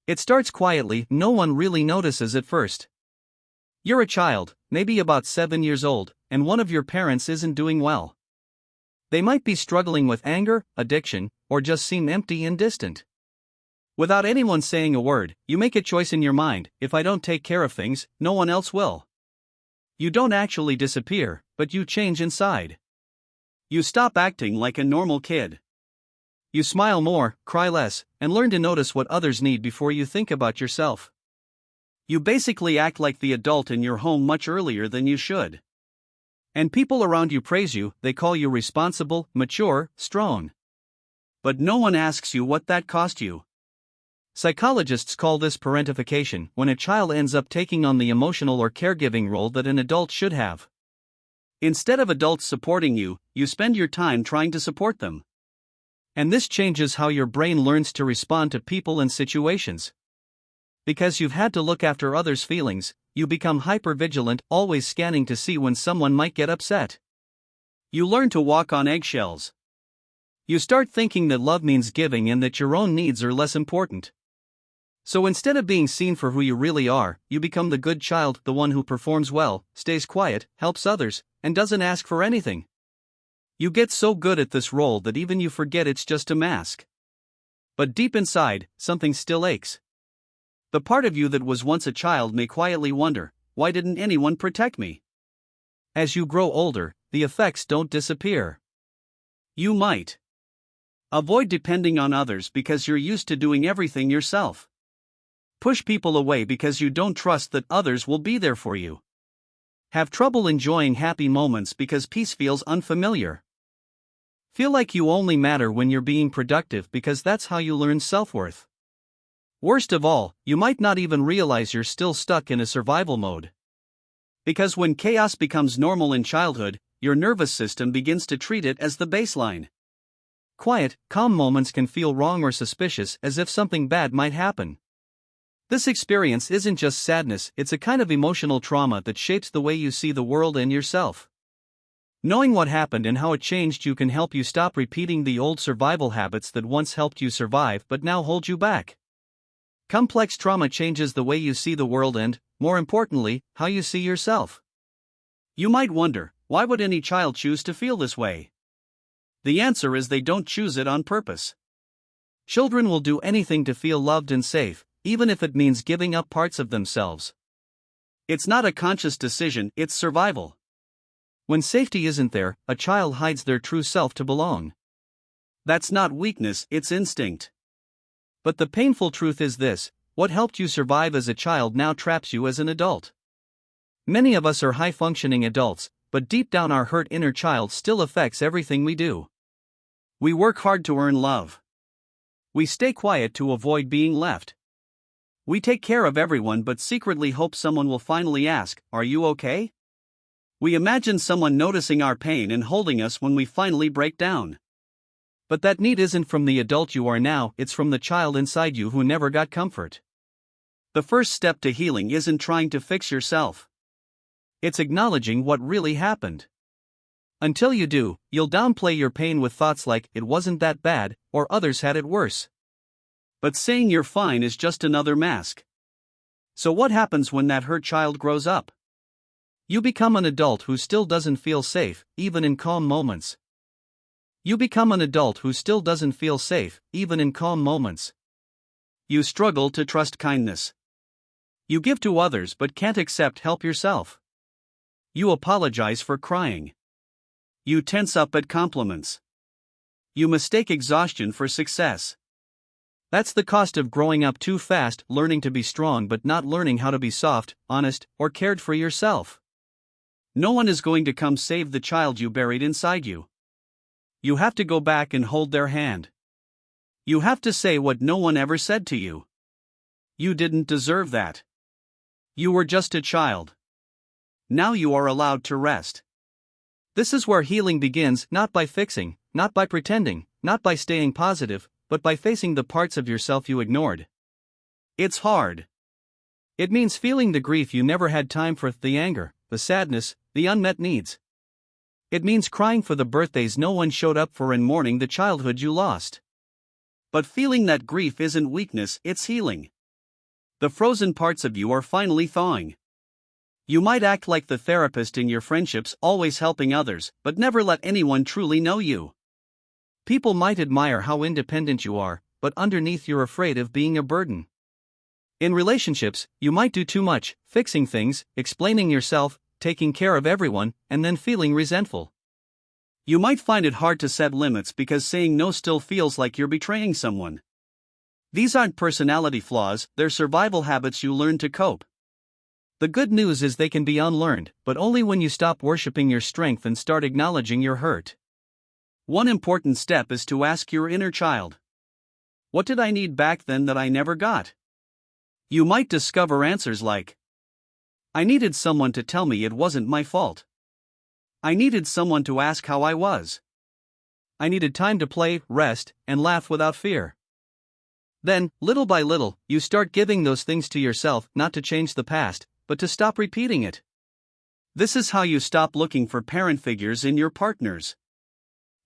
It starts quietly, no one really notices at first. You're a child, maybe about 7 years old, and one of your parents isn't doing well. They might be struggling with anger, addiction, or just seem empty and distant. Without anyone saying a word, you make a choice in your mind: if I don't take care of things, no one else will. You don't actually disappear, but you change inside. You stop acting like a normal kid. You smile more, cry less, and learn to notice what others need before you think about yourself. You basically act like the adult in your home much earlier than you should. And people around you praise you, they call you responsible, mature, strong. But no one asks you what that cost you. Psychologists call this parentification, when a child ends up taking on the emotional or caregiving role that an adult should have. Instead of adults supporting you, you spend your time trying to support them. And this changes how your brain learns to respond to people and situations. Because you've had to look after others' feelings, you become hypervigilant, always scanning to see when someone might get upset. You learn to walk on eggshells. You start thinking that love means giving and that your own needs are less important. So instead of being seen for who you really are, you become the good child, the one who performs well, stays quiet, helps others, and doesn't ask for anything. You get so good at this role that even you forget it's just a mask. But deep inside, something still aches. The part of you that was once a child may quietly wonder, why didn't anyone protect me? As you grow older, the effects don't disappear. You might avoid depending on others because you're used to doing everything yourself. Push people away because you don't trust that others will be there for you. Have trouble enjoying happy moments because peace feels unfamiliar. Feel like you only matter when you're being productive because that's how you learn self-worth. Worst of all, you might not even realize you're still stuck in a survival mode. Because when chaos becomes normal in childhood, your nervous system begins to treat it as the baseline. Quiet, calm moments can feel wrong or suspicious, as if something bad might happen. This experience isn't just sadness, it's a kind of emotional trauma that shapes the way you see the world and yourself. Knowing what happened and how it changed you can help you stop repeating the old survival habits that once helped you survive but now hold you back. Complex trauma changes the way you see the world and, more importantly, how you see yourself. You might wonder, why would any child choose to feel this way? The answer is they don't choose it on purpose. Children will do anything to feel loved and safe, even if it means giving up parts of themselves. It's not a conscious decision, it's survival. When safety isn't there, a child hides their true self to belong. That's not weakness, it's instinct. But the painful truth is this: what helped you survive as a child now traps you as an adult. Many of us are high-functioning adults, but deep down our hurt inner child still affects everything we do. We work hard to earn love. We stay quiet to avoid being left. We take care of everyone but secretly hope someone will finally ask, "Are you okay?" We imagine someone noticing our pain and holding us when we finally break down. But that need isn't from the adult you are now, it's from the child inside you who never got comfort. The first step to healing isn't trying to fix yourself. It's acknowledging what really happened. Until you do, you'll downplay your pain with thoughts like, "It wasn't that bad," or "Others had it worse." But saying you're fine is just another mask. So what happens when that hurt child grows up? You become an adult who still doesn't feel safe, even in calm moments. You become an adult who still doesn't feel safe, even in calm moments. You struggle to trust kindness. You give to others but can't accept help yourself. You apologize for crying. You tense up at compliments. You mistake exhaustion for success. That's the cost of growing up too fast, learning to be strong but not learning how to be soft, honest, or cared for yourself. No one is going to come save the child you buried inside you. You have to go back and hold their hand. You have to say what no one ever said to you. You didn't deserve that. You were just a child. Now you are allowed to rest. This is where healing begins, not by fixing, not by pretending, not by staying positive, but by facing the parts of yourself you ignored. It's hard. It means feeling the grief you never had time for, the anger, the sadness, the unmet needs. It means crying for the birthdays no one showed up for and mourning the childhood you lost. But feeling that grief isn't weakness, it's healing. The frozen parts of you are finally thawing. You might act like the therapist in your friendships, always helping others, but never let anyone truly know you. People might admire how independent you are, but underneath you're afraid of being a burden. In relationships, you might do too much, fixing things, explaining yourself, taking care of everyone, and then feeling resentful. You might find it hard to set limits because saying no still feels like you're betraying someone. These aren't personality flaws, they're survival habits you learn to cope. The good news is they can be unlearned, but only when you stop worshiping your strength and start acknowledging your hurt. One important step is to ask your inner child, what did I need back then that I never got? You might discover answers like, I needed someone to tell me it wasn't my fault. I needed someone to ask how I was. I needed time to play, rest, and laugh without fear. Then, little by little, you start giving those things to yourself, not to change the past, but to stop repeating it. This is how you stop looking for parent figures in your partners.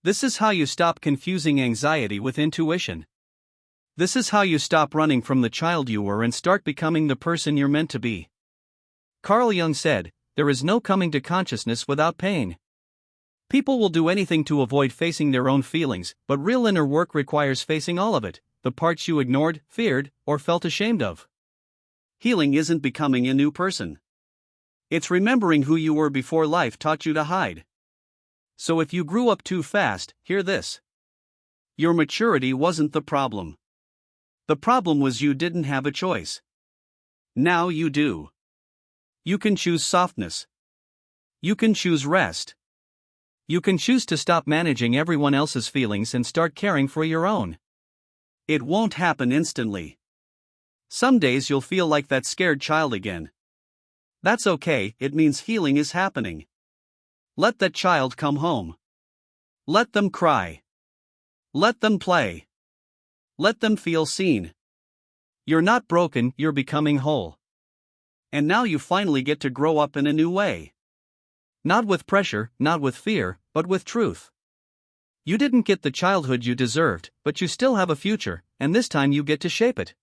This is how you stop confusing anxiety with intuition. This is how you stop running from the child you were and start becoming the person you're meant to be. Carl Jung said, there is no coming to consciousness without pain. People will do anything to avoid facing their own feelings, but real inner work requires facing all of it, the parts you ignored, feared, or felt ashamed of. Healing isn't becoming a new person. It's remembering who you were before life taught you to hide. So if you grew up too fast, hear this. Your maturity wasn't the problem. The problem was you didn't have a choice. Now you do. You can choose softness. You can choose rest. You can choose to stop managing everyone else's feelings and start caring for your own. It won't happen instantly. Some days you'll feel like that scared child again. That's okay, it means healing is happening. Let that child come home. Let them cry. Let them play. Let them feel seen. You're not broken, you're becoming whole. And now you finally get to grow up in a new way. Not with pressure, not with fear, but with truth. You didn't get the childhood you deserved, but you still have a future, and this time you get to shape it.